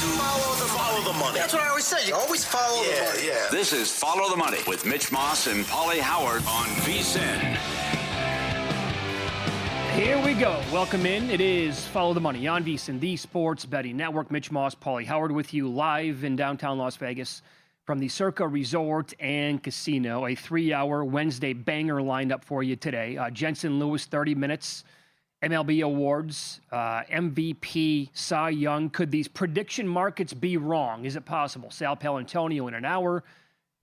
always follow the money. That's what I always say. You always follow the money. Yeah. This is Follow the Money with Mitch Moss and Pauly Howard on VSiN. Here we go. Welcome in. It is Follow the Money on VSiN, the Sports Betting Network. Mitch Moss, Pauly Howard with you live in downtown Las Vegas from the Circa Resort and Casino. A 3-hour Wednesday banger lined up for you today. Jensen Lewis, 30 minutes. MLB Awards, MVP, Cy Young. Could these prediction markets be wrong? Is it possible? Sal Palantonio in an hour.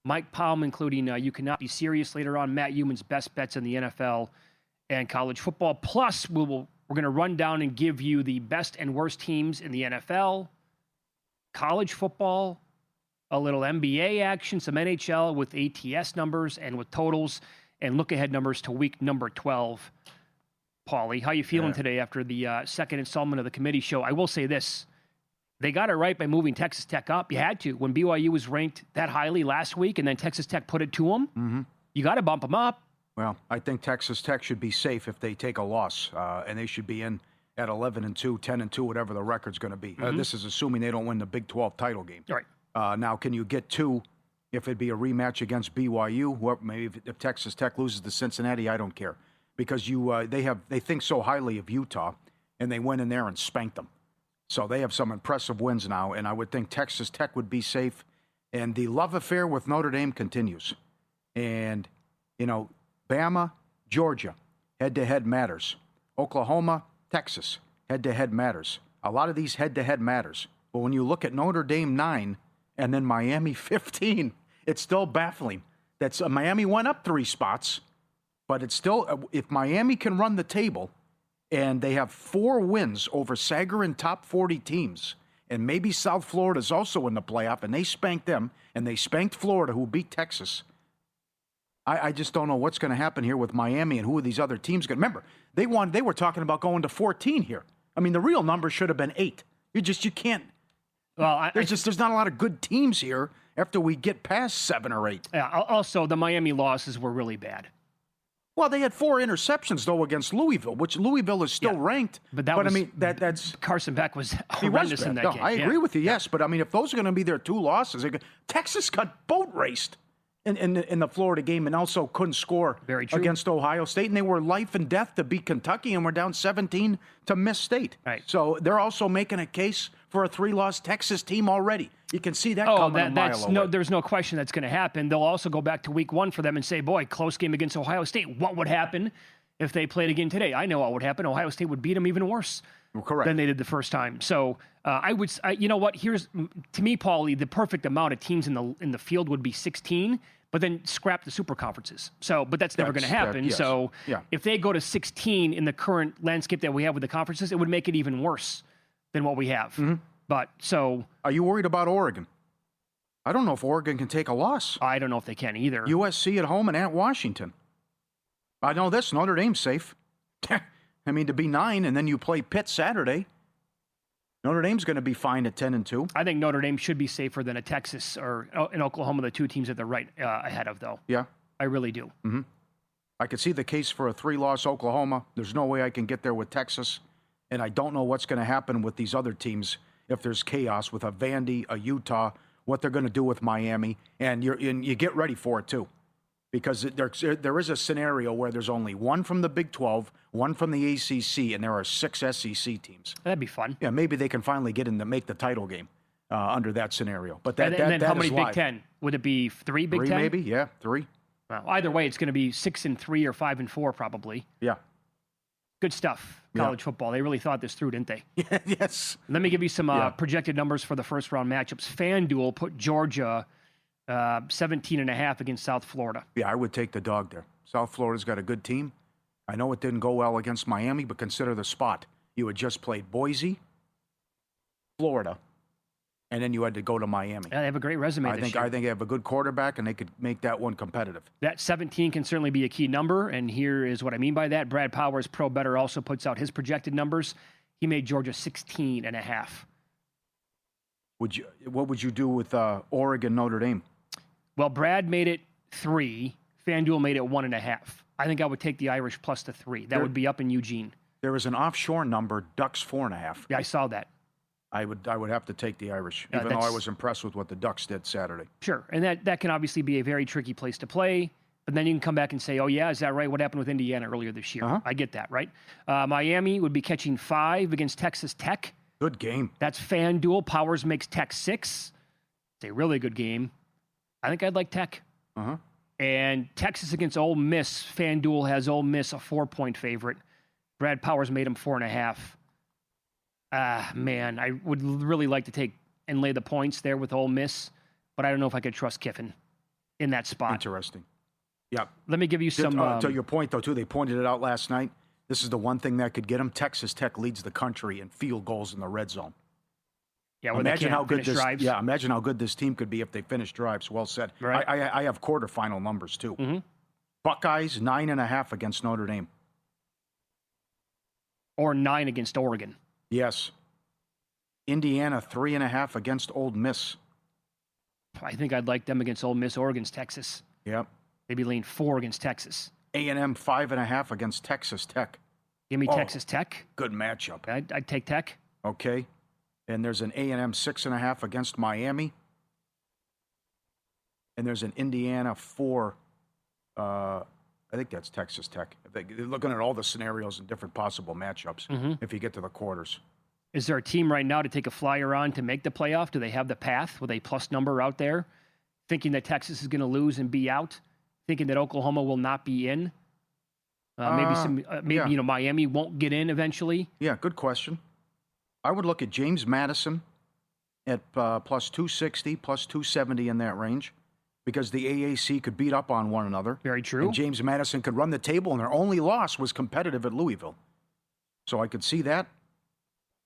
Mike Palm, including You Cannot Be Serious later on. Matt Euman's best bets in the NFL and college football. Plus, we're going to run down and give you the best and worst teams in the NFL, college football, a little NBA action, some NHL with ATS numbers and with totals, and look-ahead numbers to week number 12. Pauly, how you feeling today after the second installment of the committee show? I will say this. They got it right by moving Texas Tech up. You had to. When BYU was ranked that highly last week and then Texas Tech put it to them, you got to bump them up. Well, I think Texas Tech should be safe if they take a loss, and they should be in at 11-2, 10-2, whatever the record's going to be. This is assuming they don't win the Big 12 title game. All right. Now, can you get two if it'd be a rematch against BYU? Maybe if Texas Tech loses to Cincinnati, I don't care. Because they think so highly of Utah, and they went in there and spanked them. So they have some impressive wins now, and I would think Texas Tech would be safe. And the love affair with Notre Dame continues. And, Bama, Georgia, head-to-head matters. Oklahoma, Texas, head-to-head matters. A lot of these head-to-head matters. But when you look at Notre Dame 9 and then Miami 15, it's still baffling. Miami went up 3 spots. But it's still, if Miami can run the table and they have 4 wins over Sagarin top 40 teams, and maybe South Florida's also in the playoff, and they spanked them, and they spanked Florida, who beat Texas, I just don't know what's going to happen here with Miami and who are these other teams going to. Remember, they were talking about going to 14 here. I mean, the real number should have been 8. You can't. Well, there's not a lot of good teams here after we get past 7 or 8. Yeah. Also, the Miami losses were really bad. Well, they had 4 interceptions, though, against Louisville, which Louisville is still ranked. But that's Carson Beck was horrendous in that game. I agree with you, yes. But, if those are going to be their 2 losses, Texas got boat raced in the Florida game and also couldn't score against Ohio State. And they were life and death to beat Kentucky, and we're down 17 to Miss State. Right. So they're also making a case for a 3-loss Texas team already. You can see that coming a mile away. There's no question that's going to happen. They'll also go back to week 1 for them and say, boy, close game against Ohio State. What would happen if they played again today? I know what would happen. Ohio State would beat them even worse than they did the first time. So you know what? Here's, to me, Pauly, the perfect amount of teams in the field would be 16, but then scrap the super conferences. But that's never going to happen. Yes. So if they go to 16 in the current landscape that we have with the conferences, it would make it even worse than what we have. Are you worried about Oregon? I don't know if Oregon can take a loss. I don't know if they can either. USC at home and at Washington. I know this. Notre Dame's safe. To be 9 and then you play Pitt Saturday. Notre Dame's going to be fine at 10-2. I think Notre Dame should be safer than a Texas or in Oklahoma, the 2 teams that they're right ahead of, though. Yeah. I really do. I could see the case for a 3-loss Oklahoma. There's no way I can get there with Texas. And I don't know what's going to happen with these other teams if there's chaos with a Vandy, a Utah, what they're going to do with Miami. And you get ready for it, too. Because there is a scenario where there's only 1 from the Big 12, 1 from the ACC, and there are 6 SEC teams. That'd be fun. Yeah, maybe they can finally get in to make the title game under that scenario. But that how many is Big live. 10? Would it be 3 Big 10? 3 maybe, yeah, 3. Well, either way, it's going to be 6-3 or 5-4 probably. Yeah. Good stuff, college football. They really thought this through, didn't they? Yes. Let me give you some projected numbers for the first-round matchups. FanDuel put Georgia 17.5 against South Florida. Yeah, I would take the dog there. South Florida's got a good team. I know it didn't go well against Miami, but consider the spot. You had just played Boise, Florida, and then you had to go to Miami. Yeah, they have a great resume this year. I think they have a good quarterback, and they could make that one competitive. That 17 can certainly be a key number, and here is what I mean by that. Brad Powers, Pro Better, also puts out his projected numbers. He made Georgia 16.5. What would you do with Oregon, Notre Dame? Well, Brad made it 3. FanDuel made it 1.5. I think I would take the Irish plus the 3. That would be up in Eugene. There is an offshore number, Ducks 4.5. Yeah, I saw that. I would have to take the Irish, even though I was impressed with what the Ducks did Saturday. Sure, and that can obviously be a very tricky place to play. But then you can come back and say, oh, yeah, is that right? What happened with Indiana earlier this year? I get that, right? Miami would be catching 5 against Texas Tech. Good game. That's FanDuel. Powers makes Tech 6. It's a really good game. I think I'd like Tech. And Texas against Ole Miss. FanDuel has Ole Miss a 4-point favorite. Brad Powers made him 4.5. Man, I would really like to take and lay the points there with Ole Miss, but I don't know if I could trust Kiffin in that spot. Interesting. Yeah. Let me give you some... to your point, though, too, they pointed it out last night. This is the one thing that could get them. Texas Tech leads the country in field goals in the red zone. Yeah, well, imagine how good this. drives. Yeah, imagine how good this team could be if they finish drives. Well said. Right. I have quarterfinal numbers too. Buckeyes 9.5 against Notre Dame. Or 9 against Oregon. Yes. Indiana 3.5 against Ole Miss. I think I'd like them against Ole Miss or against Texas. Yep. Maybe lean 4 against Texas. A&M 5.5 against Texas Tech. Give me Texas Tech. Good matchup. I'd take Tech. Okay. And there's an A&M 6.5 against Miami. And there's an Indiana 4. I think that's Texas Tech. They're looking at all the scenarios and different possible matchups if you get to the quarters. Is there a team right now to take a flyer on to make the playoff? Do they have the path with a plus number out there? Thinking that Texas is going to lose and be out? Thinking that Oklahoma will not be in? Maybe Miami won't get in eventually? Yeah, good question. I would look at James Madison at plus 260, plus 270 in that range, because the AAC could beat up on one another. Very true. And James Madison could run the table, and their only loss was competitive at Louisville. So I could see that.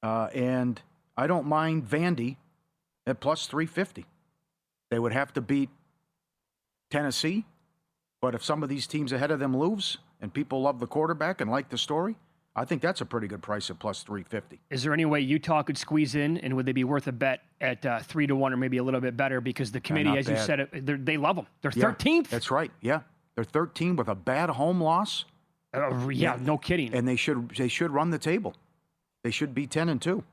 And I don't mind Vandy at plus 350. They would have to beat Tennessee, but if some of these teams ahead of them lose, and people love the quarterback and like the story, I think that's a pretty good price at plus 350. Is there any way Utah could squeeze in, and would they be worth a bet at 3-1 or maybe a little bit better? Because the committee, as you said, they love them. They're 13th. That's right. Yeah, they're 13 with a bad home loss. No kidding. And they should run the table. They should be 10-2.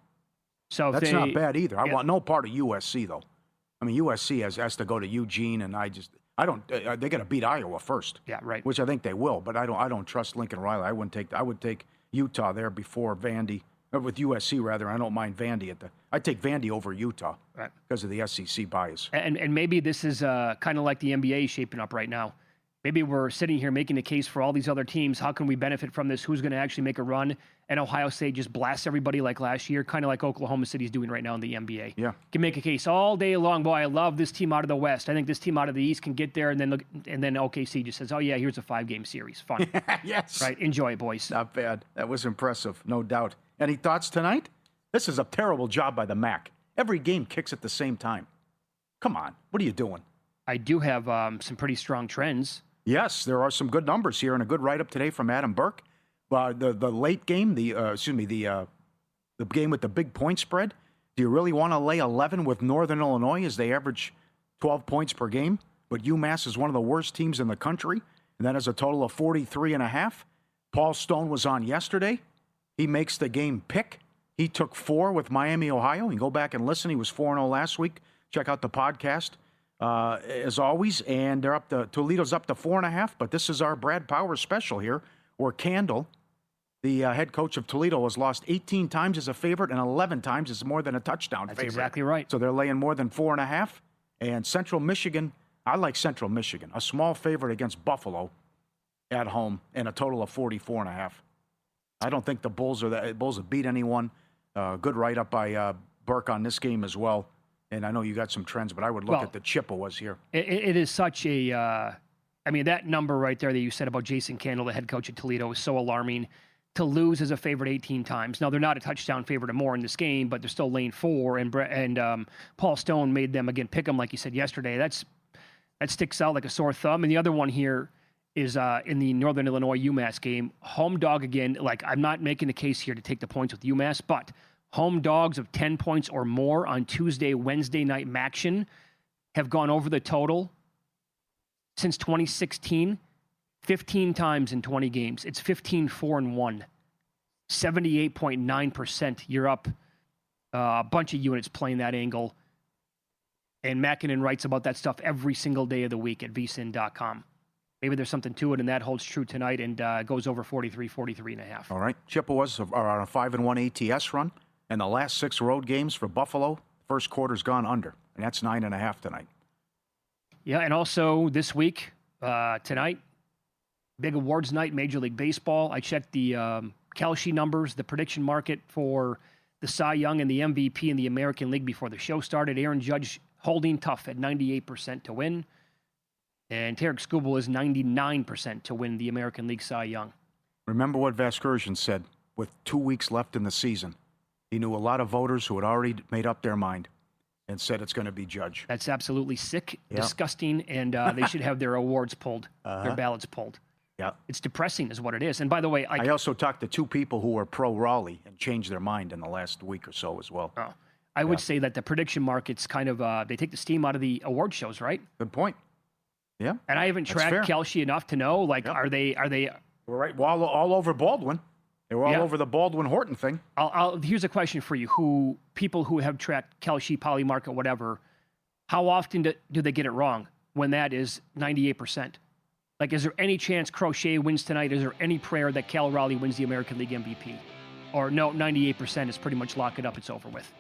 So that's not bad either. I want no part of USC though. I mean, USC has to go to Eugene, and I don't. They got to beat Iowa first. Yeah, right. Which I think they will, but I don't trust Lincoln Riley. I would take Utah there before Vandy, or with USC rather. I don't mind Vandy I'd take Vandy over Utah because of the SEC bias. And maybe this is kind of like the NBA shaping up right now. Maybe we're sitting here making a case for all these other teams. How can we benefit from this? Who's going to actually make a run? And Ohio State just blasts everybody like last year, kind of like Oklahoma City's doing right now in the NBA. Yeah. Can make a case all day long. Boy, I love this team out of the West. I think this team out of the East can get there. And then OKC just says, oh, yeah, here's a 5-game series. Fun. Yes. Right. Enjoy it, boys. Not bad. That was impressive, no doubt. Any thoughts tonight? This is a terrible job by the MAC. Every game kicks at the same time. Come on. What are you doing? I do have some pretty strong trends. Yes, there are some good numbers here and a good write-up today from Adam Burke. The late game, the game with the big point spread. Do you really want to lay 11 with Northern Illinois as they average 12 points per game? But UMass is one of the worst teams in the country, and that has a total of 43.5. Paul Stone was on yesterday. He makes the game pick. He took 4 with Miami, Ohio. You can go back and listen. He was 4-0 last week. Check out the podcast. As always, and they're up to Toledo's up to 4.5. But this is our Brad Powers special here, where Candle, the head coach of Toledo, has lost 18 times as a favorite and 11 times as more than a touchdown favorite. That's exactly right. So they're laying more than 4.5. And Central Michigan, I like Central Michigan, a small favorite against Buffalo at home, and a total of 44.5. I don't think the Bulls have beat anyone. Good write up by Burke on this game as well. And I know you got some trends, but I would look at the Chippewas here. It is such a, that number right there that you said about Jason Candle, the head coach at Toledo, is so alarming. To lose as a favorite 18 times. Now, they're not a touchdown favorite or more in this game, but they're still lane 4. And Paul Stone made them, again, pick them like you said yesterday. That sticks out like a sore thumb. And the other one here is in the Northern Illinois UMass game. Home dog again. Like, I'm not making the case here to take the points with UMass, but home dogs of 10 points or more on Tuesday, Wednesday night Maction have gone over the total since 2016, 15 times in 20 games. It's 15-4-1, 78.9%. You're up A bunch of units playing that angle. And Mackinnon writes about that stuff every single day of the week at VSiN.com. Maybe there's something to it, and that holds true tonight and goes over 43.5. All right. Chippewas are on a 5-1 ATS run, and the last 6 road games for Buffalo, first quarter's gone under, and that's 9.5 tonight. Yeah, and also this week, tonight, big awards night, Major League Baseball. I checked the Kalshi numbers, the prediction market for the Cy Young and the MVP in the American League before the show started. Aaron Judge holding tough at 98% to win. And Tarek Skubal is 99% to win the American League Cy Young. Remember what Vasgersian said with 2 weeks left in the season. He knew a lot of voters who had already made up their mind and said it's going to be Judge. That's absolutely sick, disgusting, and they should have their awards pulled, their ballots pulled. Yeah. It's depressing is what it is. And by the way, I also talked to 2 people who were pro-Raleigh and changed their mind in the last week or so as well. I would say that the prediction markets kind of, they take the steam out of the award shows, right? Good point. Yeah. And I haven't tracked Kalshi enough to know, like, are they? We're right. Well, all over Baldwin. They were all over the Baldwin Horton thing. Here's a question for you: people who have tracked Kalshi, Pauly Market, whatever, how often do they get it wrong when that is 98%? Like, is there any chance Crochet wins tonight? Is there any prayer that Cal Raleigh wins the American League MVP? Or no, 98% is pretty much lock it up. It's over with.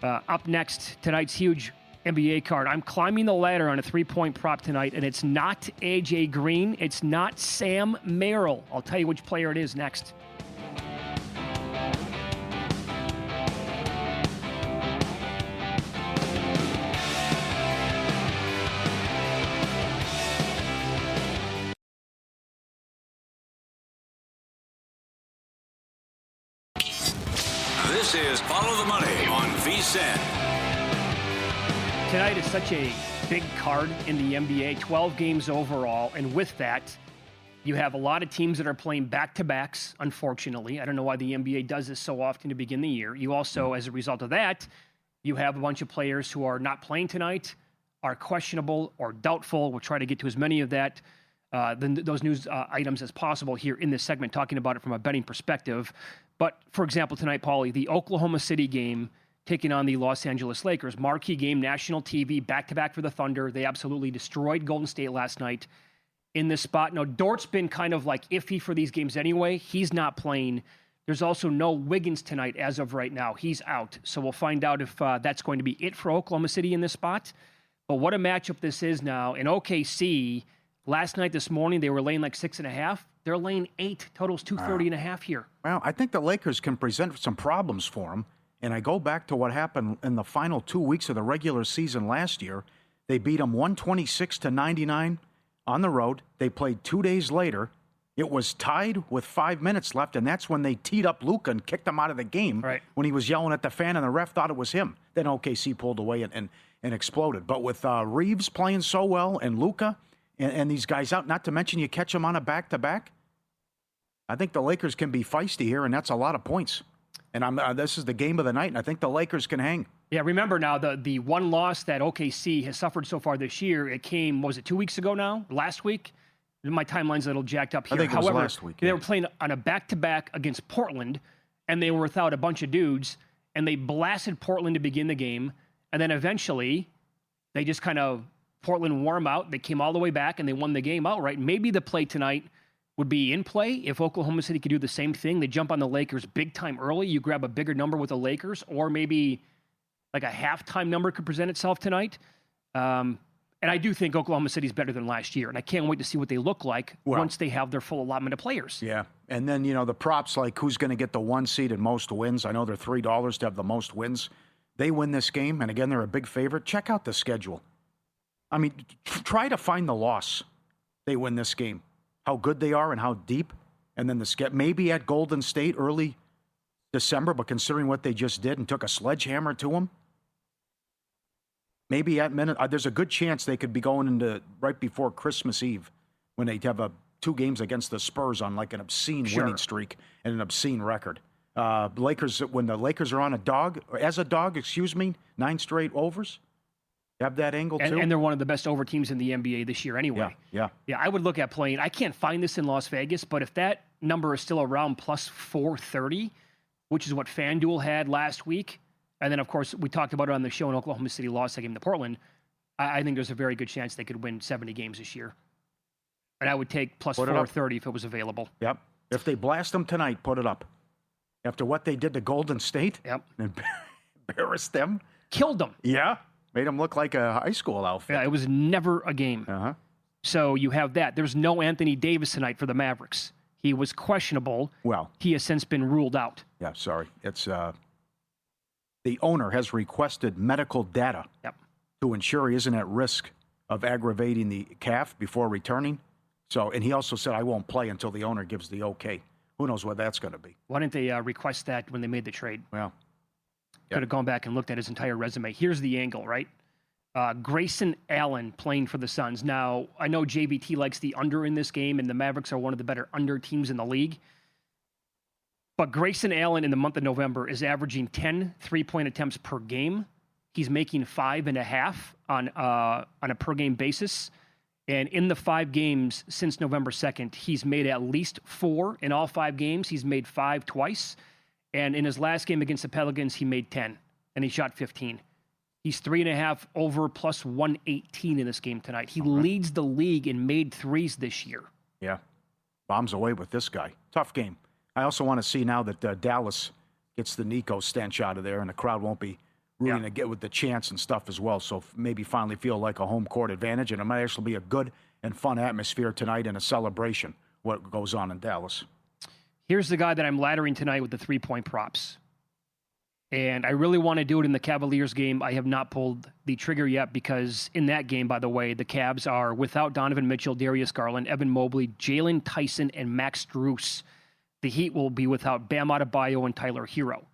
Up next, tonight's huge NBA card. I'm climbing the ladder on a 3-point prop tonight, and it's not AJ Green. It's not Sam Merrill. I'll tell you which player it is next. This is Follow the Money on VSiN. Tonight is such a big card in the NBA, 12 games overall, and with that, you have a lot of teams that are playing back-to-backs, unfortunately. I don't know why the NBA does this so often to begin the year. You also, as a result of that, you have a bunch of players who are not playing tonight, are questionable or doubtful. We'll try to get to as many of those news items as possible here in this segment, talking about it from a betting perspective. But, for example, tonight, Pauly, the Oklahoma City game taking on the Los Angeles Lakers. Marquee game, national TV, back-to-back for the Thunder. They absolutely destroyed Golden State last night in this spot. Now, Dort's been kind of like iffy for these games anyway. He's not playing. There's also no Wiggins tonight as of right now. He's out. So we'll find out if that's going to be it for Oklahoma City in this spot. But what a matchup this is now. In OKC, last night, this morning, they were laying like 6.5. They're laying 8. Totals 230.5 here. Well, I think the Lakers can present some problems for them. And I go back to what happened in the final 2 weeks of the regular season last year. They beat them 126-99 on the road. They played 2 days later. It was tied with 5 minutes left, and that's when they teed up Luka and kicked him out of the game when he was yelling at the fan, and the ref thought it was him. Then OKC pulled away and exploded. But with Reeves playing so well and Luka and these guys out, not to mention you catch them on a back-to-back, I think the Lakers can be feisty here, and that's a lot of points. And this is the game of the night, and I think the Lakers can hang. Yeah, remember now, the one loss that OKC has suffered so far this year, it came, was it 2 weeks ago now? Last week? My timeline's a little jacked up here. I think it was last week. They were playing on a back-to-back against Portland, and they were without a bunch of dudes, and they blasted Portland to begin the game, and then eventually they just kind of, Portland wore them out. They came all the way back, and they won the game outright. Maybe the play tonight would be in play if Oklahoma City could do the same thing. They jump on the Lakers big time early. You grab a bigger number with the Lakers, or maybe like a halftime number could present itself tonight. And I do think Oklahoma City is better than last year, and I can't wait to see what they look like once they have their full allotment of players. Yeah, and then, the props like who's going to get the 1 seed and most wins. I know they're $3 to have the most wins. They win this game, and again, they're a big favorite. Check out the schedule. I mean, try to find the loss. They win this game. How good they are and how deep. And then maybe at Golden State early December, but considering what they just did and took a sledgehammer to them, maybe at minute, there's a good chance they could be going into right before Christmas Eve when they have 2 games against the Spurs on like an obscene winning streak and an obscene record. Lakers, when the Lakers are on a dog, 9 straight overs. Have that angle, too. And they're one of the best over teams in the NBA this year anyway. Yeah. I would look at playing. I can't find this in Las Vegas, but if that number is still around plus 430, which is what FanDuel had last week, And then, of course, we talked about it on the show, and Oklahoma City lost that game to Portland. I think there's a very good chance they could win 70 games this year. And I would take plus 430 if it was available. Yep. If they blast them tonight, put it up. After what they did to Golden State, yep, embarrassed them. Killed them. Yeah. Made them look like a high school outfit. Yeah, it was never a game. Uh-huh. So you have that. There's no Anthony Davis tonight for the Mavericks. He was questionable. Well, he has since been ruled out. Yeah, sorry. It's the owner has requested medical data to ensure he isn't at risk of aggravating the calf before returning. So, and he also said, I won't play until the owner gives the okay. Who knows what that's going to be? Why didn't they request that when they made the trade? Well, could have gone back and looked at his entire resume. Here's the angle, right? Grayson Allen playing for the Suns. Now, I know JVT likes the under in this game, and the Mavericks are one of the better under teams in the league. But Grayson Allen in the month of November is averaging 10 three-point attempts per game. He's making 5.5 on a per-game basis. And in the 5 games since November 2nd, he's made at least 4 in all 5 games. He's made 5 twice. And in his last game against the Pelicans, he made 10, and he shot 15. He's 3.5 over plus 118 in this game tonight. He leads the league in made threes this year. Yeah. Bombs away with this guy. Tough game. I also want to see now that Dallas gets the Nico stench out of there, and the crowd won't be rooting to get with the chants and stuff as well. So maybe finally feel like a home court advantage, and it might actually be a good and fun atmosphere tonight and a celebration, what goes on in Dallas. Here's the guy that I'm laddering tonight with the 3-point props. And I really want to do it in the Cavaliers game. I have not pulled the trigger yet because in that game, by the way, the Cavs are without Donovan Mitchell, Darius Garland, Evan Mobley, Jalen Tyson, and Max Strus. The Heat will be without Bam Adebayo and Tyler Hero.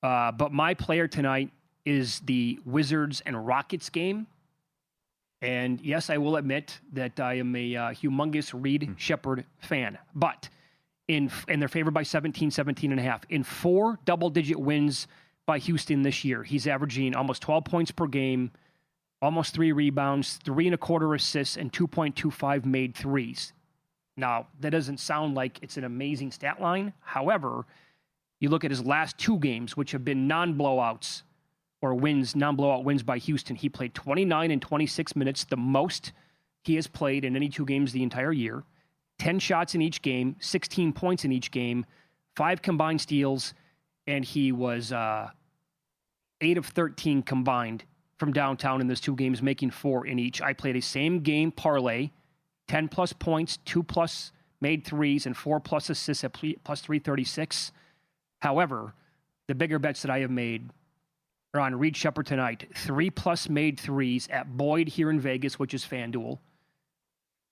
But my player tonight is the Wizards and Rockets game. And yes, I will admit that I am a humongous Reed Shepherd fan. But and they're favored by 17.5. In 4 double-digit wins by Houston this year, he's averaging almost 12 points per game, almost 3 rebounds, 3.25 assists, and 2.25 made threes. Now, that doesn't sound like it's an amazing stat line. However, you look at his last 2 games, which have been non-blowouts or wins, non-blowout wins by Houston. He played 29 and 26 minutes, the most he has played in any 2 games the entire year. 10 shots in each game, 16 points in each game, 5 combined steals, and he was 8 of 13 combined from downtown in those 2 games, making 4 in each. I played a same-game parlay, 10-plus points, 2-plus made threes, and 4-plus assists at plus 336. However, the bigger bets that I have made are on Reed Shepherd tonight. 3-plus made threes at Boyd here in Vegas, which is FanDuel.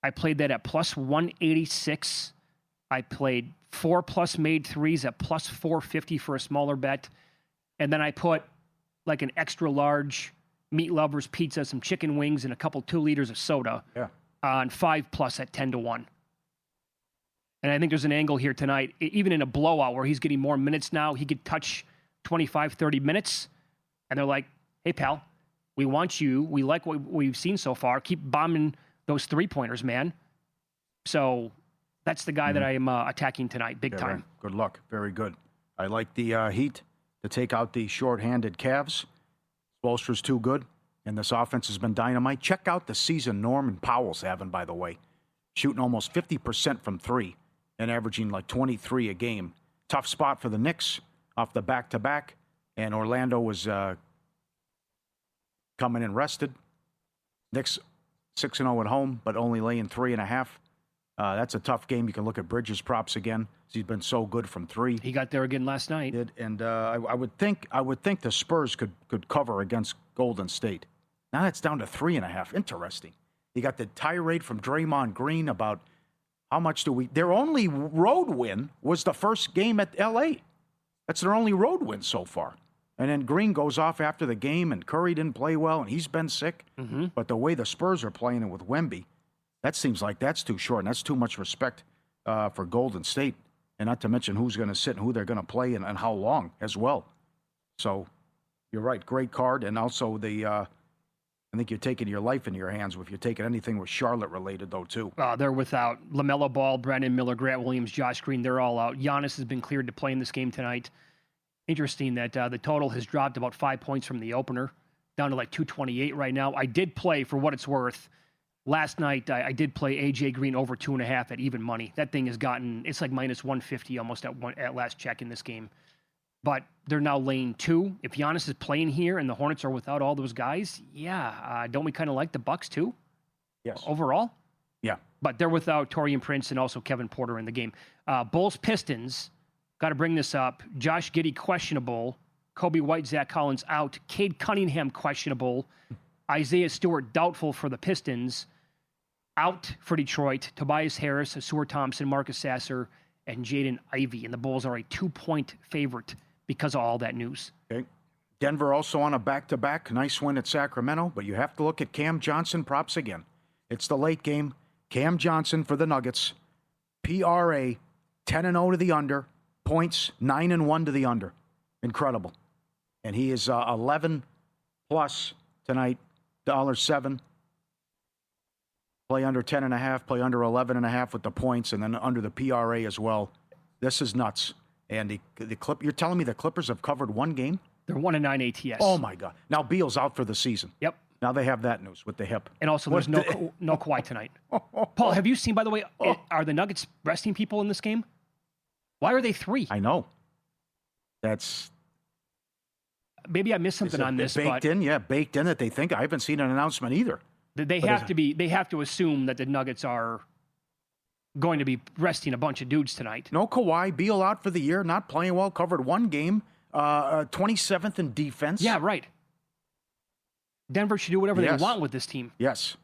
I played that at plus 186. I played 4-plus made threes at plus 450 for a smaller bet. And then I put like an extra large meat lovers pizza, some chicken wings, and a couple 2 liters of soda on 5-plus at 10-1. And I think there's an angle here tonight, even in a blowout where he's getting more minutes now. He could touch 25, 30 minutes. And they're like, hey, pal, we want you. We like what we've seen so far. Keep bombing those 3-pointers, man. So that's the guy that I am attacking tonight, big time. Right. Good luck. Very good. I like the Heat to take out the short-handed Cavs. Spoelstra's too good, and this offense has been dynamite. Check out the season Norman Powell's having, by the way. Shooting almost 50% from 3 and averaging like 23 a game. Tough spot for the Knicks off the back-to-back, and Orlando was coming in rested. Knicks 6-0 at home, but only laying 3.5. That's a tough game. You can look at Bridges' props again. He's been so good from 3. He got there again last night. And I would think the Spurs could cover against Golden State. Now that's down to 3.5. Interesting. You got the tirade from Draymond Green about how much do we... Their only road win was the first game at L.A. That's their only road win so far. And then Green goes off after the game, and Curry didn't play well, and he's been sick. Mm-hmm. But the way the Spurs are playing it with Wemby, that seems like that's too short, and that's too much respect for Golden State. And not to mention who's going to sit and who they're going to play and how long as well. So you're right, great card. And also I think you're taking your life into your hands if you're taking anything with Charlotte related, though, too. They're without LaMelo Ball, Brandon Miller, Grant Williams, Josh Green. They're all out. Giannis has been cleared to play in this game tonight. Interesting that the total has dropped about 5 points from the opener, down to like 228 right now. I did play, for what it's worth, last night. I did play AJ Green over 2.5 at even money. That thing has gotten, it's like minus 150 almost at last check in this game. But they're now laying 2. If Giannis is playing here and the Hornets are without all those guys, don't we kind of like the Bucks too? Yes. Overall? Yeah. But they're without Taurean Prince and also Kevin Porter in the game. Bulls Pistons, got to bring this up. Josh Giddey questionable. Kobe White, Zach Collins out. Cade Cunningham questionable. Isaiah Stewart doubtful for the Pistons. Out for Detroit. Tobias Harris, Asur Thompson, Marcus Sasser, and Jaden Ivey. And the Bulls are a 2-point favorite because of all that news. Okay. Denver also on a back-to-back. Nice win at Sacramento, but you have to look at Cam Johnson props again. It's the late game. Cam Johnson for the Nuggets. PRA 10-0 to the under. Points 9-1 to the under. Incredible. And he is 11 plus tonight. $7. Play under 10.5. Play under 11.5 with the points, and then under the PRA as well. This is nuts. And the Clip, you're telling me the Clippers have covered one game? They're 1-9 ATS. Oh my God! Now Beal's out for the season. Yep. Now they have that news with the hip. And also, there's no Kawhi tonight. Paul, have you seen, by the way, are the Nuggets resting people in this game? Why are they 3? I know. That's maybe I missed something on this. Baked in that they think. I haven't seen an announcement either. They have to assume that the Nuggets are going to be resting a bunch of dudes tonight. No Kawhi, Beal out for the year, not playing well, covered one game, 27th in defense. Yeah, right. Denver should do whatever Yes. they want with this team. Yes.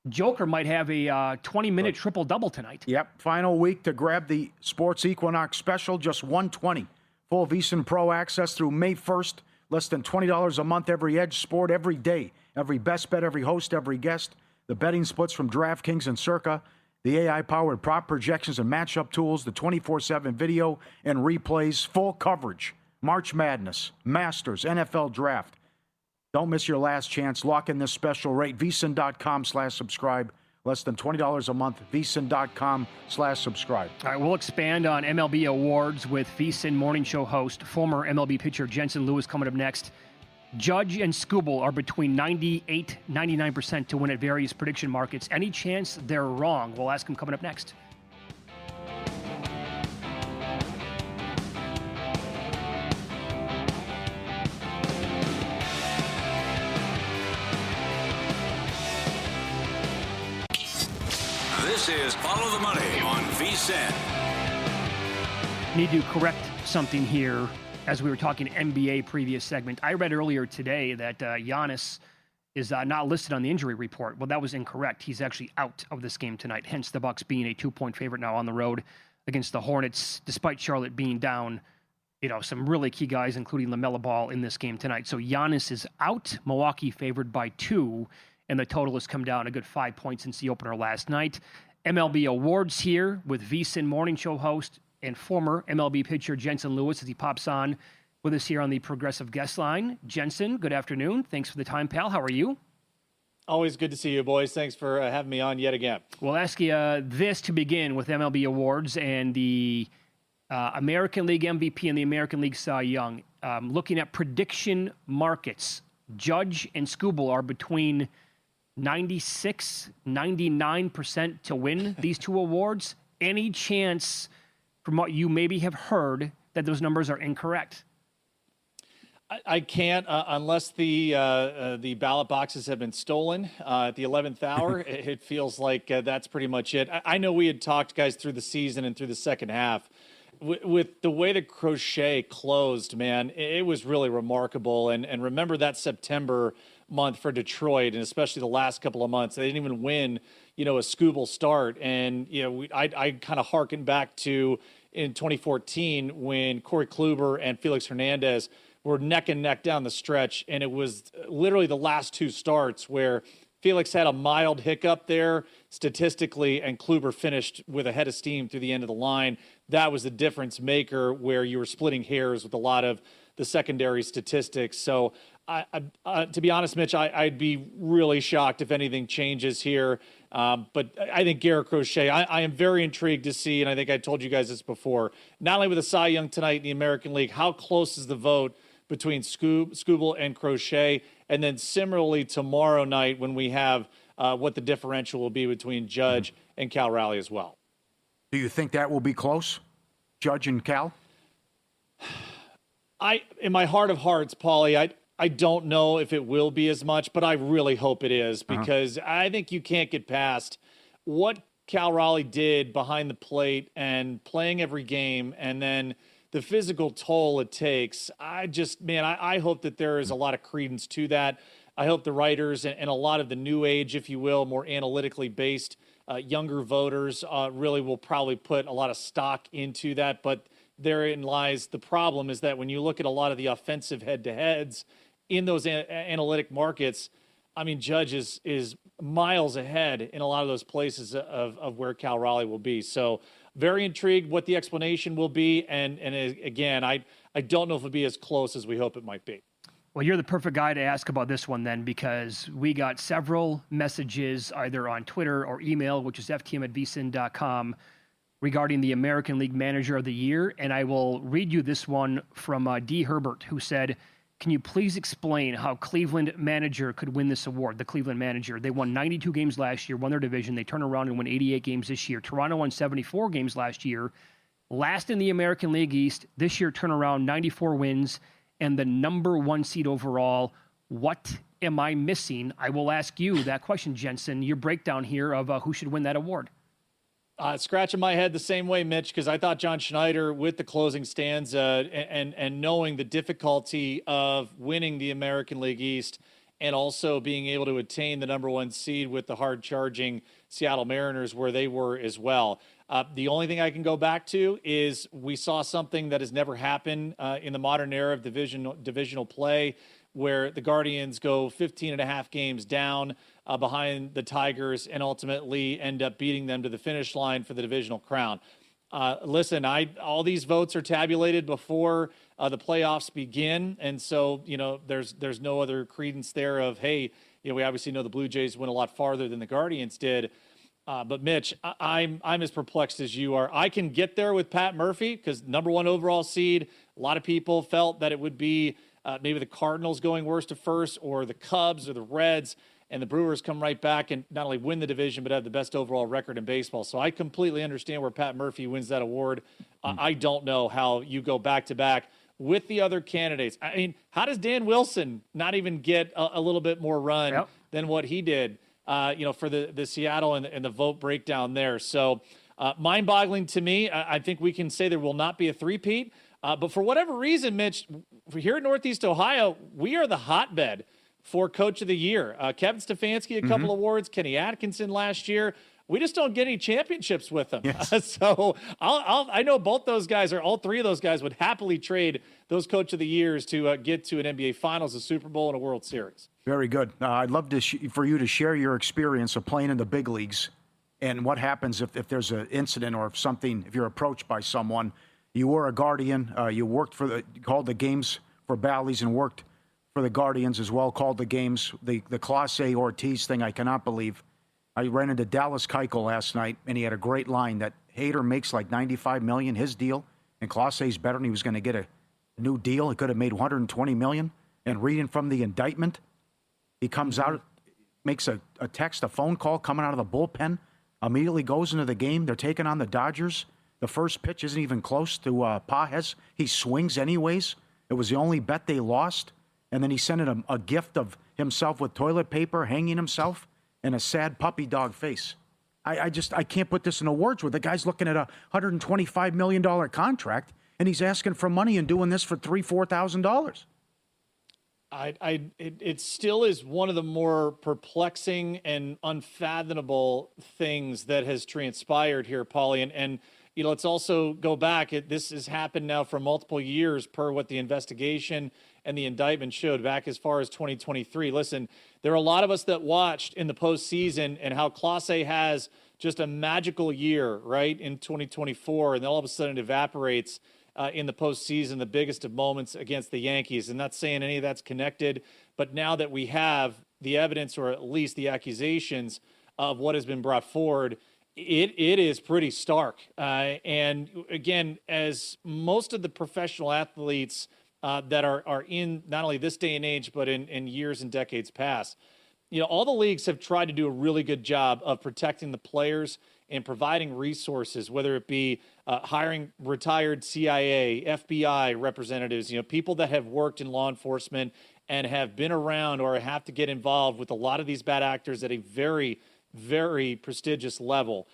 Joker might have a 20-minute triple-double tonight. Yep. Final week to grab the Sports Equinox special, just $120. Full VSiN Pro access through May 1st. Less than $20 a month, every edge sport, every day. Every best bet, every host, every guest. The betting splits from DraftKings and Circa. The AI-powered prop projections and matchup tools. The 24/7 video and replays. Full coverage. March Madness. Masters. NFL Draft. Don't miss your last chance. Lock in this special rate. VSiN.com/subscribe. Less than $20 a month. VSiN.com/subscribe. All right, we'll expand on MLB awards with VSiN morning show host, former MLB pitcher Jensen Lewis coming up next. Judge and Skubal are between 98, 99% to win at various prediction markets. Any chance they're wrong? We'll ask him coming up next. This is Follow the Money on VSiN. Need to correct something here as we were talking NBA previous segment. I read earlier today that Giannis is not listed on the injury report. Well, that was incorrect. He's actually out of this game tonight, hence the Bucks being a 2-point favorite now on the road against the Hornets, despite Charlotte being down, some really key guys, including LaMelo Ball, in this game tonight. So Giannis is out. Milwaukee favored by 2, and the total has come down a good 5 points since the opener last night. MLB awards here with VSiN morning show host and former MLB pitcher Jensen Lewis as he pops on with us here on the Progressive Guest Line. Jensen, good afternoon. Thanks for the time, pal. How are you? Always good to see you, boys. Thanks for having me on yet again. We'll ask you this to begin with MLB awards and the American League MVP and the American League Cy Young. Looking at prediction markets, Judge and Skubal are between 96, 99% to win these two awards. Any chance, from what you maybe have heard, that those numbers are incorrect? I can't unless the ballot boxes have been stolen at the 11th hour. It feels like that's pretty much it. I know we had talked, guys, through the season and through the second half. With the way the Crochet closed, man, it was really remarkable. And remember that September month for Detroit, and especially the last couple of months, they didn't even win, a Skubal start. And, I kind of harken back to in 2014 when Corey Kluber and Felix Hernandez were neck and neck down the stretch. And it was literally the last two starts where Felix had a mild hiccup there statistically, and Kluber finished with a head of steam through the end of the line. That was the difference maker where you were splitting hairs with a lot of the secondary statistics. So to be honest, Mitch, I'd be really shocked if anything changes here. But I think Garrett Crochet, I am very intrigued to see, and I think I told you guys this before, not only with the Cy Young tonight in the American League, how close is the vote between Skubal and Crochet, and then similarly tomorrow night when we have what the differential will be between Judge and Cal Raleigh as well. Do you think that will be close, Judge and Cal? In my heart of hearts, Pauly, I don't know if it will be as much, but I really hope it is, because I think you can't get past what Cal Raleigh did behind the plate and playing every game, and then the physical toll it takes. I hope that there is a lot of credence to that. I hope the writers and a lot of the new age, if you will, more analytically based younger voters really will probably put a lot of stock into that. But therein lies the problem, is that when you look at a lot of the offensive head-to-heads in those analytic markets, I mean, Judge is miles ahead in a lot of those places of where Cal Raleigh will be. So very intrigued what the explanation will be. And again, I don't know if it'll be as close as we hope it might be. Well, you're the perfect guy to ask about this one then, because we got several messages either on Twitter or email, which is ftm@vsin.com, regarding the American League Manager of the Year. And I will read you this one from D. Herbert, who said, "Can you please explain how Cleveland manager could win this award?" The Cleveland manager. They won 92 games last year, won their division. They turned around and won 88 games this year. Toronto won 74 games last year. Last in the American League East. This year, turn around 94 wins and the number one seed overall. What am I missing? I will ask you that question, Jensen. Your breakdown here of who should win that award. Scratching my head the same way, Mitch, because I thought John Schneider with the closing stanza and knowing the difficulty of winning the American League East and also being able to attain the number one seed with the hard-charging Seattle Mariners where they were as well. The only thing I can go back to is we saw something that has never happened in the modern era of divisional play, where the Guardians go 15 and a half games down behind the Tigers and ultimately end up beating them to the finish line for the divisional crown. Listen, all these votes are tabulated before the playoffs begin, and so there's no other credence there of, hey, we obviously know the Blue Jays went a lot farther than the Guardians did. But Mitch, I'm as perplexed as you are. I can get there with Pat Murphy because number one overall seed. A lot of people felt that it would be maybe the Cardinals going worst to first, or the Cubs or the Reds, and the Brewers come right back and not only win the division but have the best overall record in baseball. So I completely understand where Pat Murphy wins that award. I don't know how you go back to back with the other candidates. I mean, how does Dan Wilson not even get a little bit more run than what he did? For the Seattle and the vote breakdown there. So mind-boggling to me. I think we can say there will not be a three-peat. But for whatever reason, Mitch, here in Northeast Ohio, we are the hotbed for Coach of the Year. Kevin Stefanski, a couple awards. Kenny Atkinson last year. We just don't get any championships with them. Yes. So I know both those guys, or all three of those guys, would happily trade those Coach of the Years to get to an NBA Finals, a Super Bowl, and a World Series. Very good. I'd love to for you to share your experience of playing in the big leagues and what happens if there's an incident or if you're approached by someone. You were a Guardian. You worked called the games for Bally's and worked for the Guardians as well, called the games. The Clase Ortiz thing, I cannot believe. I ran into Dallas Keuchel last night, and he had a great line that Hader makes like $95 million, his deal, and Clase's better, and he was going to get a new deal. He could have made $120 million. And reading from the indictment, he comes out, makes a phone call coming out of the bullpen, immediately goes into the game. They're taking on the Dodgers. The first pitch isn't even close to Pajes. He swings anyways. It was the only bet they lost. And then he sent him a gift of himself with toilet paper, hanging himself, and a sad puppy dog face. I can't put this into words where the guy's looking at a $125 million contract, and he's asking for money and doing this for $4,000. It still is one of the more perplexing and unfathomable things that has transpired here, Pauly. And let's also go back. This has happened now for multiple years per what the investigation and the indictment showed back as far as 2023. Listen, there are a lot of us that watched in the postseason and how Clase has just a magical year, right, in 2024, and then all of a sudden it evaporates in the postseason, the biggest of moments against the Yankees. And not saying any of that's connected, but now that we have the evidence, or at least the accusations of what has been brought forward, it is pretty stark. And again, as most of the professional athletes that are in not only this day and age, but in years and decades past, all the leagues have tried to do a really good job of protecting the players and providing resources, whether it be hiring retired CIA, FBI representatives, people that have worked in law enforcement and have been around or have to get involved with a lot of these bad actors at a very, very prestigious level.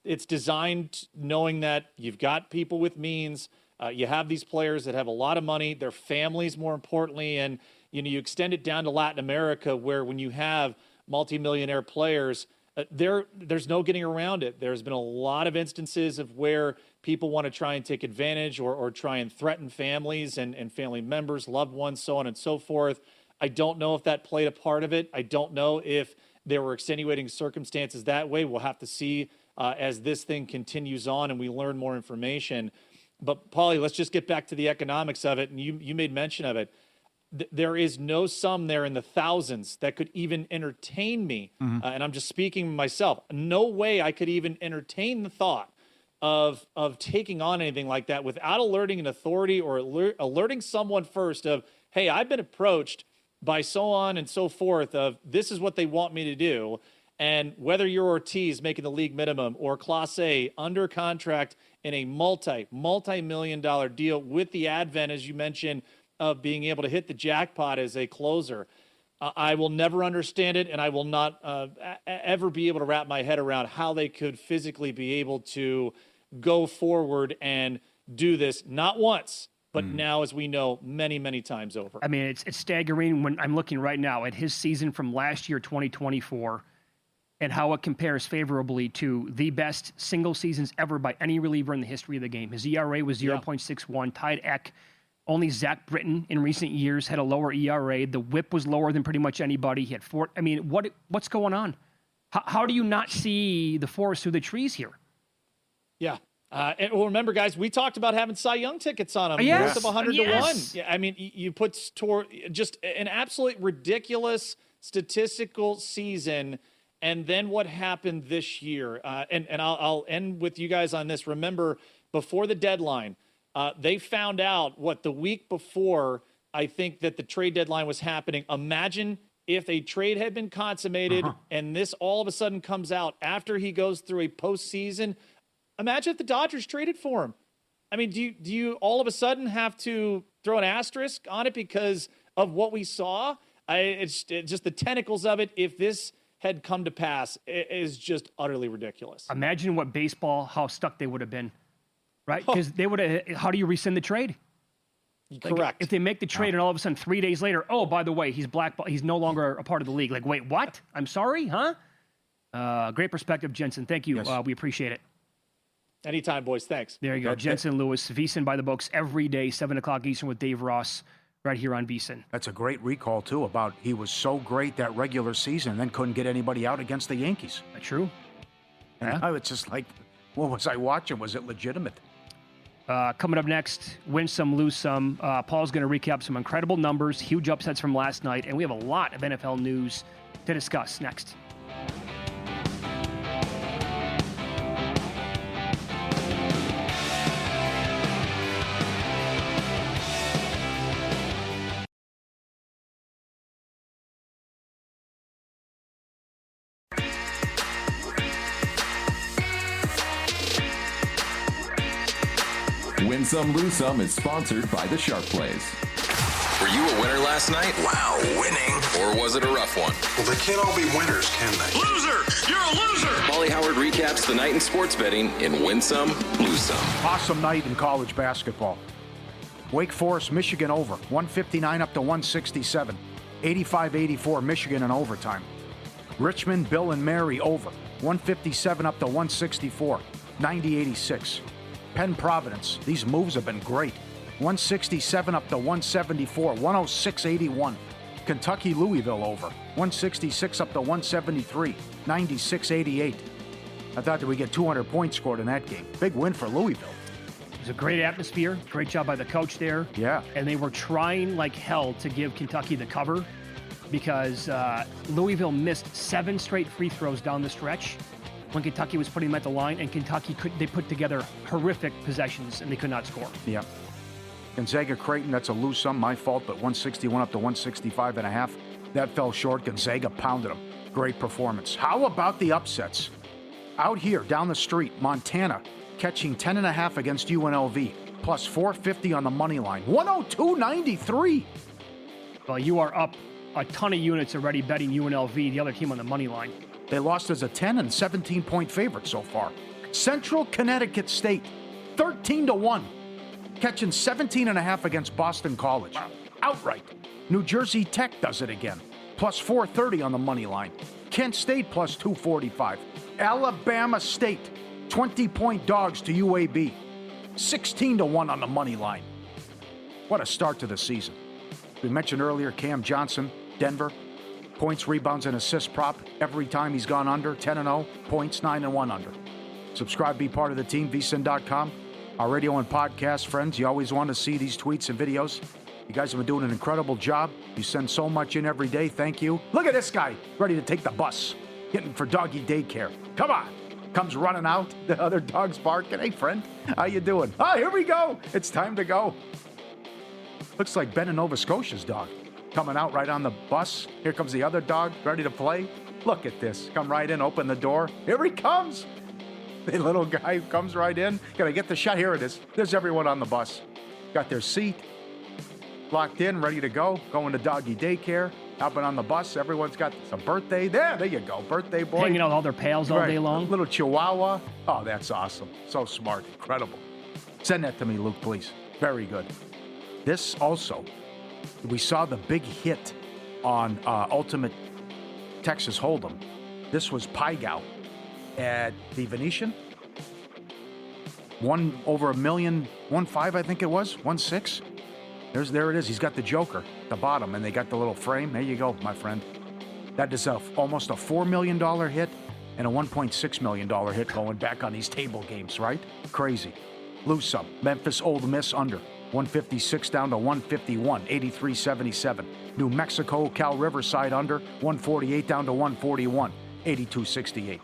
It's designed knowing that you've got people with means, you have these players that have a lot of money, their families more importantly, and you extend it down to Latin America where when you have multimillionaire players, there's no getting around it. There's been a lot of instances of where people want to try and take advantage or try and threaten families and family members, loved ones, so on and so forth. I don't know if that played a part of it. I don't know if there were extenuating circumstances that way. We'll have to see as this thing continues on and we learn more information. But Pauly, let's just get back to the economics of it. And you made mention of it. There is no sum there in the thousands that could even entertain me. And I'm just speaking myself. No way I could even entertain the thought of taking on anything like that without alerting an authority or alerting someone first of, hey, I've been approached by so on and so forth of this is what they want me to do. And whether you're Ortiz making the league minimum or Class A under contract in a multi-million-dollar deal with the advent, as you mentioned, of being able to hit the jackpot as a closer. I will never understand it, and I will not ever be able to wrap my head around how they could physically be able to go forward and do this, not once, but now, as we know, many, many times over. I mean, it's staggering when I'm looking right now at his season from last year, 2024, and how it compares favorably to the best single seasons ever by any reliever in the history of the game. His ERA was 0.61, tied Eck. Only Zach Britton in recent years had a lower ERA. The WHIP was lower than pretty much anybody. He had 4. I mean, what's going on? How do you not see the forest through the trees here? Yeah. And remember, guys, we talked about having Cy Young tickets on them. Yes. Worth of 100 to 1. Yes. Yeah, I mean, you put just an absolute ridiculous statistical season. And then what happened this year? And I'll end with you guys on this. Remember, before the deadline, they found out the week before, I think that the trade deadline was happening. Imagine if a trade had been consummated and this all of a sudden comes out after he goes through a postseason. Imagine if the Dodgers traded for him. I mean, do you all of a sudden have to throw an asterisk on it because of what we saw? It's just the tentacles of it. If this had come to pass, it is just utterly ridiculous. Imagine what baseball, how stuck they would have been. Right? Because they would have, how do you rescind the trade? Correct. Like, if they make the trade and all of a sudden 3 days later, oh, by the way, he's he's no longer a part of the league. Like, wait, what? I'm sorry, huh? Great perspective, Jensen. Thank you. Yes. We appreciate it. Anytime, boys. Thanks. There you go. Jensen Lewis, VSiN by the books every day, 7 o'clock Eastern with Dave Ross, right here on VSiN. That's a great recall, too, about he was so great that regular season and then couldn't get anybody out against the Yankees. True. And now it's just like, what was I watching? Was it legitimate? Coming up next, win some, lose some. Paul's going to recap some incredible numbers, huge upsets from last night, and we have a lot of NFL news to discuss next. Win Some, Lose Some is sponsored by the Sharp Plays. Were you a winner last night? Wow, winning. Or was it a rough one? Well, they can't all be winners, can they? Loser! You're a loser! Pauly Howard recaps the night in sports betting in Win Some, Lose Some. Awesome night in college basketball. Wake Forest, Michigan over. 159 up to 167. 85-84, Michigan in overtime. Richmond, Bill and Mary over. 157 up to 164. 90-86. Penn Providence, these moves have been great. 167 up to 174, 106-81. Kentucky Louisville over. 166 up to 173, 96-88. I thought that we get 200 points scored in that game. Big win for Louisville. It was a great atmosphere, great job by the coach there. Yeah. And they were trying like hell to give Kentucky the cover. because Louisville missed 7 straight free throws down the stretch when Kentucky was putting them at the line, and they put together horrific possessions, and they could not score. Yeah. Gonzaga Creighton, that's a lose sum, my fault, but 161 up to 165.5. That fell short. Gonzaga pounded them. Great performance. How about the upsets? Out here, down the street, Montana catching 10.5 against UNLV, plus 450 on the money line. 102.93. Well, you are up a ton of units already betting UNLV, the other team on the money line. They lost as a 10 and 17-point favorite so far. Central Connecticut State, 13-1, catching 17.5 against Boston College. Outright. New Jersey Tech does it again, plus 430 on the money line. Kent State plus 245. Alabama State, 20-point dogs to UAB, 16-1 on the money line. What a start to the season. We mentioned earlier Cam Johnson, Denver, points, rebounds, and assists prop every time he's gone under, 10-0, points, 9-1 under. Subscribe, be part of the team, VSiN.com. Our radio and podcast friends, you always want to see these tweets and videos. You guys have been doing an incredible job. You send so much in every day. Thank you. Look at this guy, ready to take the bus, getting for doggy daycare. Come on. Comes running out. The other dog's barking. Hey, friend, how you doing? Oh, here we go. It's time to go. Looks like Ben in Nova Scotia's dog. Coming out right on the bus. Here comes the other dog, ready to play. Look at this. Come right in, open the door. Here he comes. The little guy comes right in. Gotta get the shot. Here it is. There's everyone on the bus. Got their seat. Locked in, ready to go. Going to doggy daycare. Hopping on the bus. Everyone's got a birthday. There you go. Birthday boy. Hanging out with all their pals all day long. Little chihuahua. Oh, that's awesome. So smart. Incredible. Send that to me, Luke, please. Very good. This also, we saw the big hit on Ultimate Texas Hold'em. This was Pygal at the Venetian. Won over $1 million, 1.5 I think it was, 1.6. There it is. He's got the Joker at the bottom, and they got the little frame. There you go, my friend. That is almost a $4 million hit and a $1.6 million hit going back on these table games, right? Crazy. Lose some. Memphis Ole Miss under. 156 down to 151, 83.77. New Mexico, Cal Riverside under, 148 down to 141, 82.68.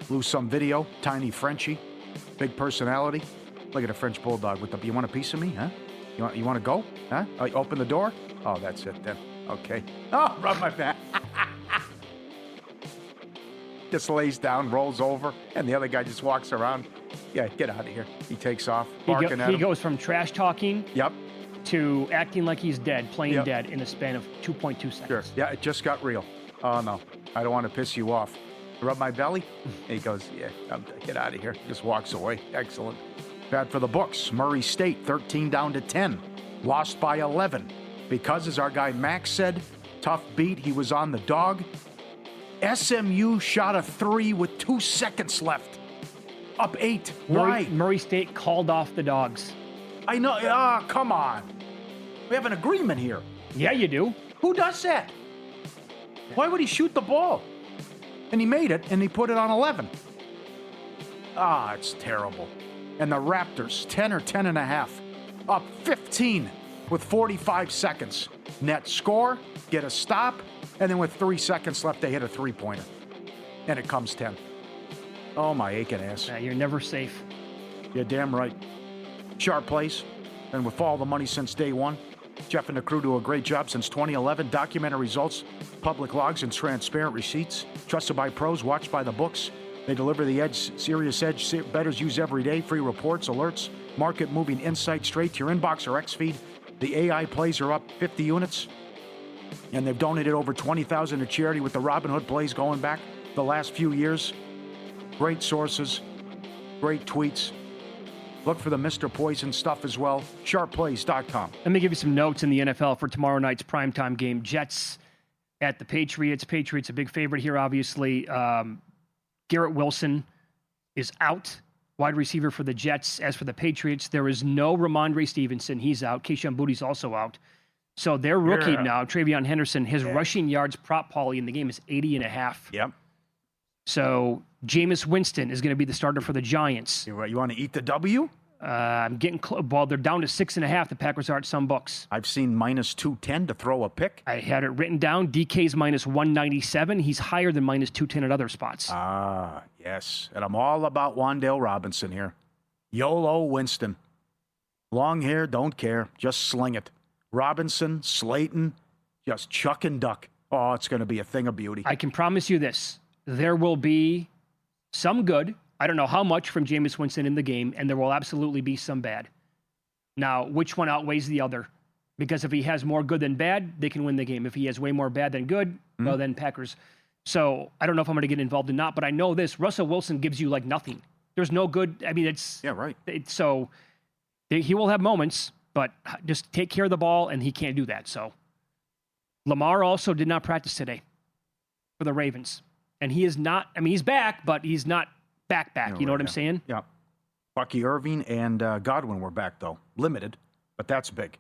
Lose some video, tiny Frenchie, big personality. Look at a French bulldog with the, you want a piece of me, huh? You want to go, huh? Open the door? Oh, that's it then. Okay. Oh, rub my back. Just lays down, rolls over, and the other guy just walks around. Yeah, get out of here. He takes off, barking at him. He goes from trash talking Yep. to acting like he's dead, playing dead in the span of 2.2 seconds. Sure. Yeah, it just got real. Oh, no. I don't want to piss you off. Rub my belly? He goes, yeah, get out of here. Just walks away. Excellent. Bad for the books. Murray State, 13 down to 10. Lost by 11. Because, as our guy Max said, tough beat. He was on the dog. SMU shot a 3 with 2 seconds left. Up 8. Why? Murray State called off the dogs. I know. Come on. We have an agreement here. Yeah, you do. Who does that? Why would he shoot the ball? And he made it, and he put it on 11. It's terrible. And the Raptors, 10 or 10.5, up 15 with 45 seconds. Net score, get a stop, and then with 3 seconds left, they hit a three-pointer. And it comes 10. Oh, my aching ass. You're never safe. You're damn right. Sharp plays, and with all the money since day one. Jeff and the crew do a great job since 2011. Documented results, public logs, and transparent receipts. Trusted by pros, watched by the books. They deliver the edge, serious edge bettors use every day. Free reports, alerts, market-moving insight straight to your inbox or X-feed. The AI plays are up 50 units, and they've donated over 20,000 to charity with the Robin Hood plays going back the last few years. Great sources, great tweets. Look for the Mr. Poison stuff as well. Sharpplays.com. Let me give you some notes in the NFL for tomorrow night's primetime game. Jets at the Patriots. Patriots a big favorite here, obviously. Garrett Wilson is out, wide receiver for the Jets. As for the Patriots, there is no Ramondre Stevenson. He's out. Keyshawn Booty's also out. So their rookie now, Travion Henderson, his rushing yards prop, Pauly, in the game is 80.5. Yep. So Jameis Winston is going to be the starter for the Giants. You want to eat the W? I'm getting well, they're down to 6.5. The Packers are at some books. I've seen minus 210 to throw a pick. I had it written down. DK's minus 197. He's higher than minus 210 at other spots. Ah, yes. And I'm all about Wan'Dale Robinson here. YOLO Winston. Long hair, don't care. Just sling it. Robinson, Slayton, just chuck and duck. Oh, it's going to be a thing of beauty. I can promise you this. There will be some good. I don't know how much from Jameis Winston in the game, and there will absolutely be some bad. Now, which one outweighs the other? Because if he has more good than bad, they can win the game. If he has way more bad than good, well, then Packers. So I don't know if I'm going to get involved or not, but I know this. Russell Wilson gives you like nothing. There's no good. I mean, it's... Yeah, right. So he will have moments, but just take care of the ball, and he can't do that. So Lamar also did not practice today for the Ravens. And he is not... I mean, he's back, but he's not back. You know what I'm saying? Yeah. Bucky Irving and Godwin were back, though. Limited, but that's big.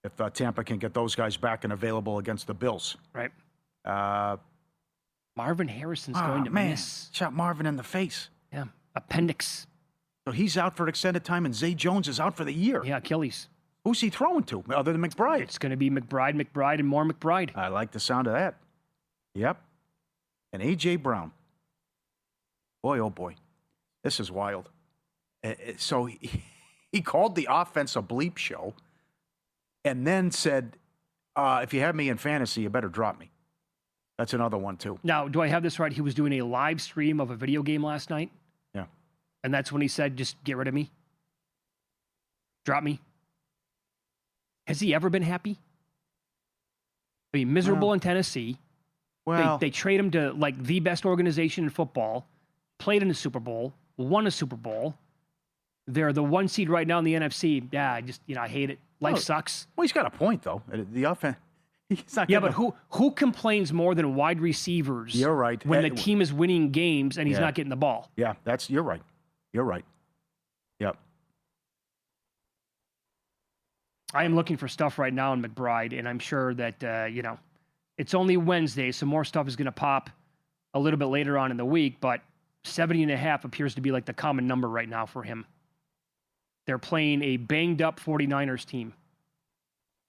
If Tampa can get those guys back and available against the Bills. Right. Marvin Harrison's going to miss. Shot Marvin in the face. Yeah. Appendix. So he's out for an extended time, and Zay Jones is out for the year. Yeah, Achilles. Who's he throwing to other than McBride? It's going to be McBride, and more McBride. I like the sound of that. Yep. And A.J. Brown. Boy, oh boy. This is wild. So he called the offense a bleep show and then said, if you have me in fantasy, you better drop me. That's another one, too. Now, do I have this right? He was doing a live stream of a video game last night. Yeah. And that's when he said, just get rid of me. Drop me. Has he ever been happy? I mean, miserable in Tennessee. Well, they trade him to like the best organization in football, played in the Super Bowl, won a Super Bowl. They're the 1 seed right now in the NFC. Yeah, I hate it. Life sucks. Well, he's got a point, though. The offense. He's not but who complains more than wide receivers? You're right. When the team is winning games and he's not getting the ball. Yeah, you're right. You're right. Yep. I am looking for stuff right now in McBride, and I'm sure that, it's only Wednesday, so more stuff is going to pop a little bit later on in the week, but 70.5 appears to be like the common number right now for him. They're playing a banged-up 49ers team.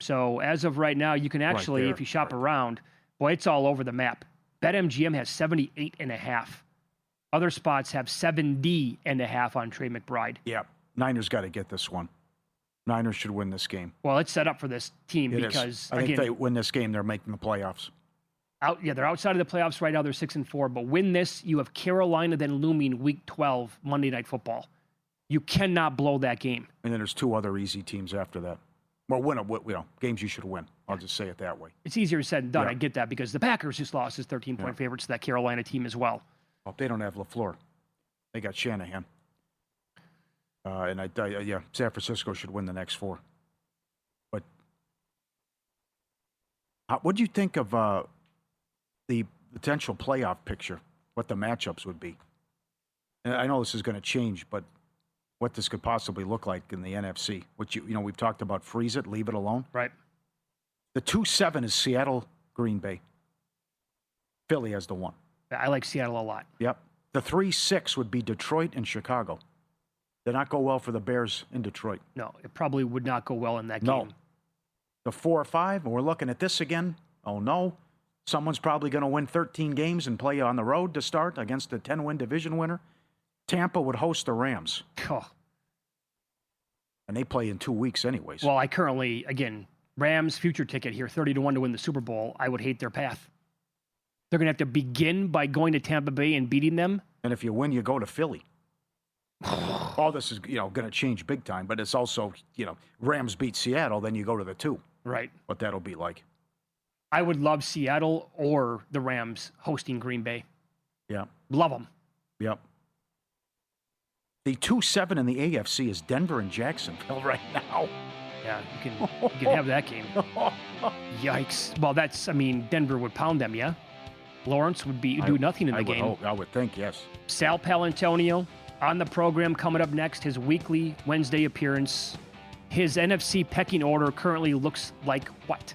So as of right now, you can actually, if you shop around, boy, it's all over the map. BetMGM has 78.5. Other spots have 70.5 on Trey McBride. Yeah, Niners got to get this one. Niners should win this game. Well, it's set up for this team because I think they win this game, they're making the playoffs. They're outside of the playoffs right now. They're 6-4. But win this, you have Carolina then looming Week 12 Monday Night Football. You cannot blow that game. And then there's two other easy teams after that. Well, games you should win. I'll just say it that way. It's easier said than done. Yeah. I get that because the Packers just lost as 13-point favorites to that Carolina team as well. Well, they don't have LaFleur. They got Shanahan. San Francisco should win the next 4. But what do you think of the potential playoff picture? What the matchups would be? And I know this is going to change, but what this could possibly look like in the NFC? Which we've talked about, freeze it, leave it alone. Right. The 2-7 is Seattle, Green Bay. Philly has the 1. I like Seattle a lot. Yep. The 3-6 would be Detroit and Chicago. Did not go well for the Bears in Detroit. No, it probably would not go well in that game. No. The 4-5, and we're looking at this again. Oh, no. Someone's probably going to win 13 games and play on the road to start against the 10-win division winner. Tampa would host the Rams. Oh. And they play in 2 weeks anyways. Well, I currently, again, Rams future ticket here, 30-1 to win the Super Bowl. I would hate their path. They're going to have to begin by going to Tampa Bay and beating them. And if you win, you go to Philly. All this is, going to change big time, but it's also, Rams beat Seattle, then you go to the 2. Right. What that'll be like. I would love Seattle or the Rams hosting Green Bay. Yeah. Love them. Yep. The 2-7 in the AFC is Denver and Jacksonville right now. Yeah, you can have that game. Yikes. Well, Denver would pound them, yeah? Lawrence would do nothing in the game. I would think, yes. Sal Palantonio on the program coming up next, his weekly Wednesday appearance. His NFC pecking order currently looks like what?